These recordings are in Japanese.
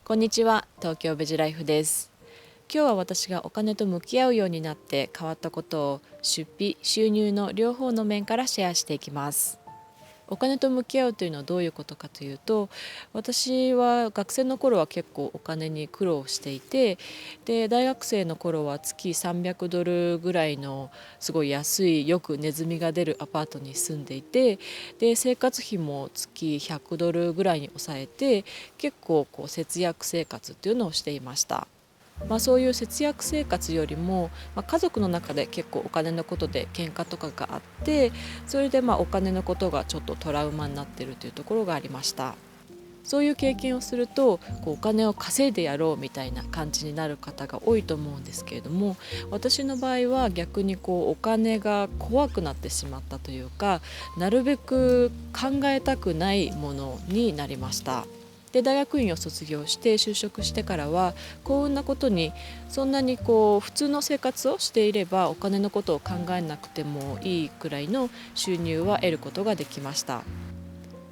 こんにちは、東京ベジライフです。今日は私がお金と向き合うようになって変わったことを出費、収入の両方の面からシェアしていきます。お金と向き合うというのはどういうことかというと、私は学生の頃は結構お金に苦労していて、で大学生の頃は月$300ぐらいのすごい安いよくネズミが出るアパートに住んでいて、で生活費も月$100ぐらいに抑えて結構節約生活っていうのをしていました。そういう節約生活よりも、家族の中で結構お金のことで喧嘩とかがあって、それでお金のことがちょっとトラウマになっているというところがありました。そういう経験をするとお金を稼いでやろうみたいな感じになる方が多いと思うんですけれども、私の場合は逆にお金が怖くなってしまったというか、なるべく考えたくないものになりました。で大学院を卒業して就職してからは幸運なことにそんなに普通の生活をしていればお金のことを考えなくてもいいくらいの収入は得ることができました。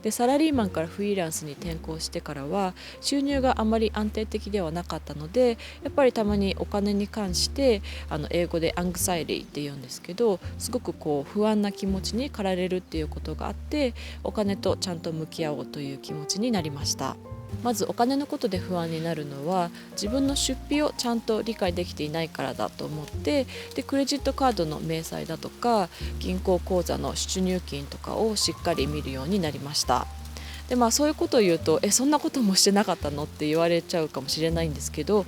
でサラリーマンからフリーランスに転向してからは収入があまり安定的ではなかったので、やっぱりたまにお金に関して英語でアングサイリーって言うんですけど、すごく不安な気持ちに駆られるっていうことがあって、お金とちゃんと向き合おうという気持ちになりました。まずお金のことで不安になるのは自分の出費をちゃんと理解できていないからだと思って、でクレジットカードの明細だとか銀行口座の出入金とかをしっかり見るようになりました。でそういうことを言うとそんなこともしてなかったのって言われちゃうかもしれないんですけど、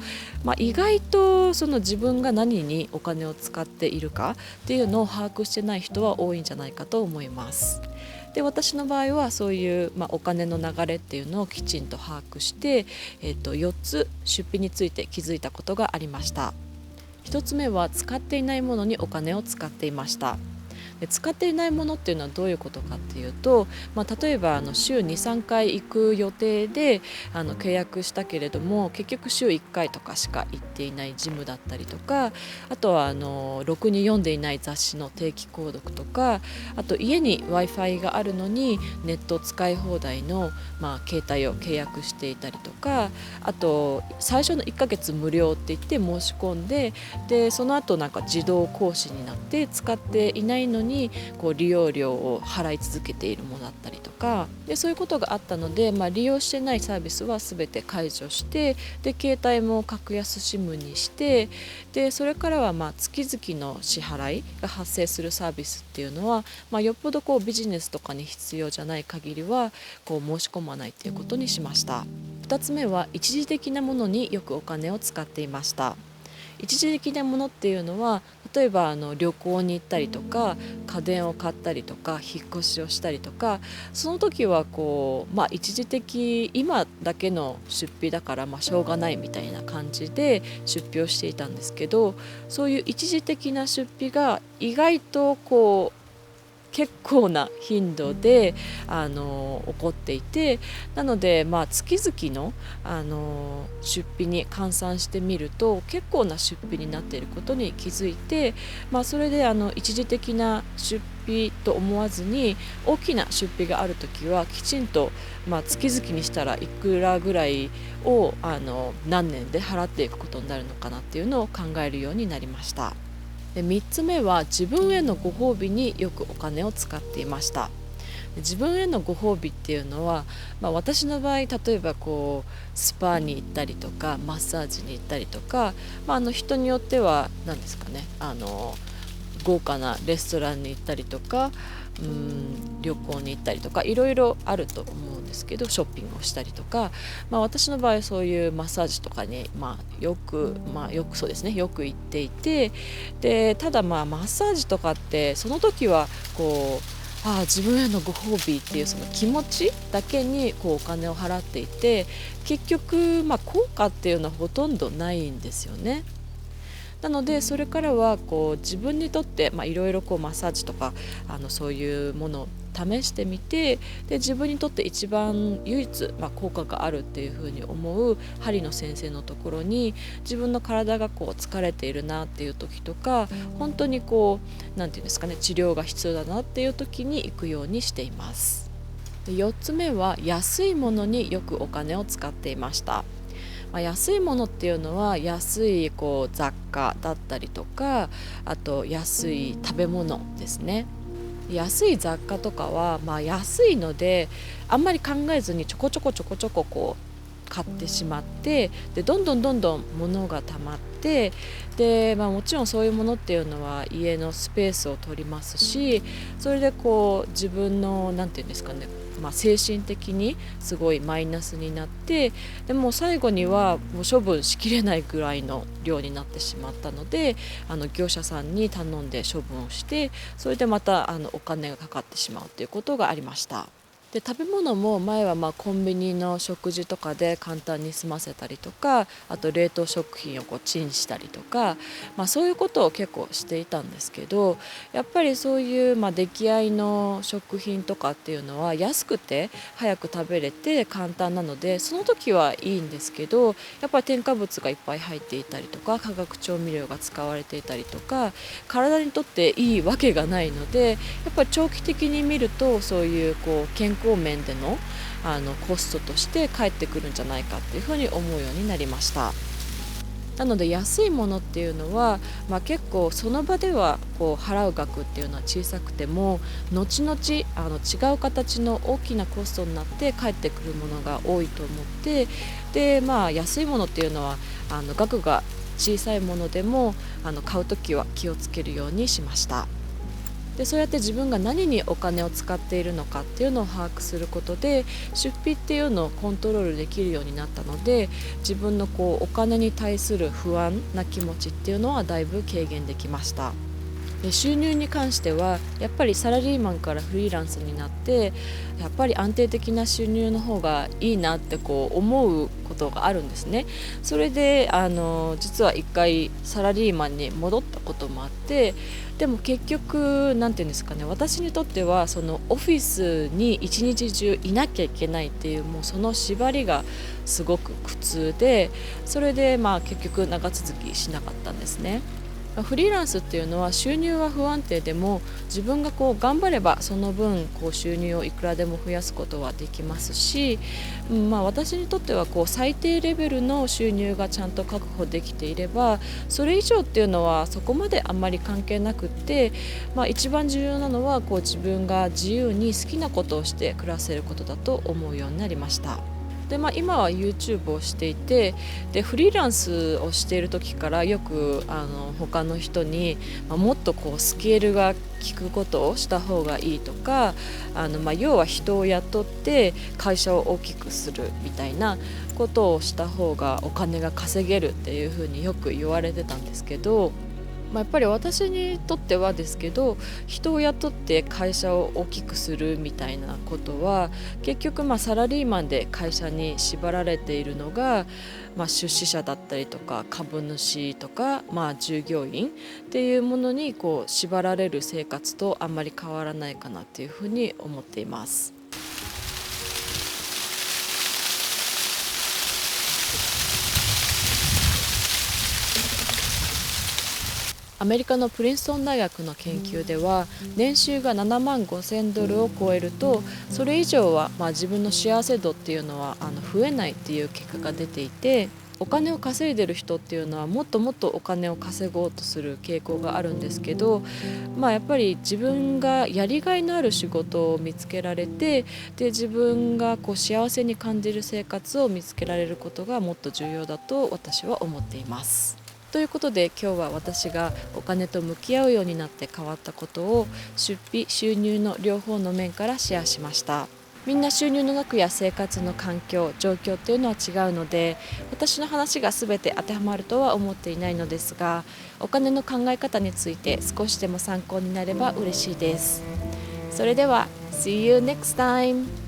意外とその自分が何にお金を使っているかっていうのを把握してない人は多いんじゃないかと思います。で私の場合はそういう、お金の流れっていうのをきちんと把握して、4つ出費について気づいたことがありました。1つ目は使っていないものにお金を使っていました。で使っていないものっていうのはどういうことかっていうと、例えば週2、3回行く予定で契約したけれども結局週1回とかしか行っていないジムだったりとか、あとはろくに読んでいない雑誌の定期購読とか、あと家に Wi-Fi があるのにネット使い放題の、携帯を契約していたりとか、あと最初の1ヶ月無料って言って申し込んで、その後自動更新になって使っていないのに利用料を払い続けているものだったりとかで、そういうことがあったので、利用してないサービスは全て解除して、で携帯も格安 SIM にして、でそれからは月々の支払いが発生するサービスっていうのは、よっぽどビジネスとかに必要じゃない限りは申し込まないということにしました。2つ目は一時的なものによくお金を使っていました。一時的なものっていうのは例えば旅行に行ったりとか家電を買ったりとか引っ越しをしたりとか、その時は一時的今だけの出費だからしょうがないみたいな感じで出費をしていたんですけど、そういう一時的な出費が意外と結構な頻度で起こっていて、なので月々の、出費に換算してみると結構な出費になっていることに気づいて、それで一時的な出費と思わずに大きな出費があるときはきちんと、月々にしたらいくらぐらいを何年で払っていくことになるのかなっていうのを考えるようになりました。で3つ目は自分へのご褒美によくお金を使っていました。自分へのご褒美っていうのは、私の場合例えばスパに行ったりとかマッサージに行ったりとか、人によっては何ですかね、豪華なレストランに行ったりとか、旅行に行ったりとかいろいろあると思うんですけど、ショッピングをしたりとか、私の場合そういうマッサージとかに、よくそうですね、よく行っていて、でただマッサージとかってその時は自分へのご褒美っていうその気持ちだけにお金を払っていて、結局効果っていうのはほとんどないんですよね。なのでそれからは自分にとっていろいろマッサージとかそういうものを試してみて、で自分にとって一番唯一、効果があるっていうふうに思う針の先生のところに、自分の体が疲れているなっていう時とか、本当になんていうんですかね、治療が必要だなっていう時に行くようにしています。で4つ目は安いものによくお金を使っていました。安いものっていうのは安い雑貨だったりとか、あと安い食べ物ですね。安い雑貨とかは、安いのであんまり考えずにちょこちょこちょこちょこ買ってしまって、でどんどんどんどん物が溜まって、で、もちろんそういうものっていうのは家のスペースを取りますし、それで自分のなんていうんですかね、精神的にすごいマイナスになって、でも最後にはもう処分しきれないぐらいの量になってしまったので、業者さんに頼んで処分をして、それでまたお金がかかってしまうということがありました。で食べ物も前はコンビニの食事とかで簡単に済ませたりとか、あと冷凍食品をチンしたりとか、そういうことを結構していたんですけど、やっぱりそういう、出来合いの食品とかっていうのは安くて早く食べれて簡単なので、その時はいいんですけど、やっぱり添加物がいっぱい入っていたりとか、化学調味料が使われていたりとか、体にとっていいわけがないので、やっぱり長期的に見るとそういう健康面でのコストとして返ってくるんじゃないかっていうふうに思うようになりました。なので安いものっていうのは、結構その場では払う額っていうのは小さくても、後々違う形の大きなコストになって返ってくるものが多いと思って、で安いものっていうのは額が小さいものでも買うときは気をつけるようにしました。でそうやって自分が何にお金を使っているのかっていうのを把握することで、出費っていうのをコントロールできるようになったので、自分のお金に対する不安な気持ちっていうのはだいぶ軽減できました。で収入に関してはやっぱりサラリーマンからフリーランスになって、やっぱり安定的な収入の方がいいなって思うことがあるんですね。それで実は一回サラリーマンに戻ったこともあって、でも結局なんていうんですかね、私にとってはそのオフィスに一日中いなきゃいけないっていう、もうその縛りがすごく苦痛で、それで結局長続きしなかったんですね。フリーランスっていうのは収入は不安定でも、自分が頑張ればその分収入をいくらでも増やすことはできますし、私にとっては最低レベルの収入がちゃんと確保できていれば、それ以上っていうのはそこまであんまり関係なくって、一番重要なのは自分が自由に好きなことをして暮らせることだと思うようになりました。で今は YouTube をしていて、でフリーランスをしている時からよく他の人に、もっとスケールが効くことをした方がいいとか、要は人を雇って会社を大きくするみたいなことをした方がお金が稼げるっていうふうによく言われてたんですけど、やっぱり私にとってはですけど、人を雇って会社を大きくするみたいなことは結局サラリーマンで会社に縛られているのが、出資者だったりとか株主とか、従業員っていうものに縛られる生活とあんまり変わらないかなっていうふうに思っています。アメリカのプリンストン大学の研究では、年収が7万5,000ドルを超えると、それ以上は自分の幸せ度っていうのは増えないっていう結果が出ていて、お金を稼いでる人っていうのはもっともっとお金を稼ごうとする傾向があるんですけど、やっぱり自分がやりがいのある仕事を見つけられて、で自分が幸せに感じる生活を見つけられることがもっと重要だと私は思っています。ということで今日は私がお金と向き合うようになって変わったことを出費・収入の両方の面からシェアしました。みんな収入の額や生活の環境・状況っていうのは違うので、私の話が全て当てはまるとは思っていないのですが、お金の考え方について少しでも参考になれば嬉しいです。それでは See you next time!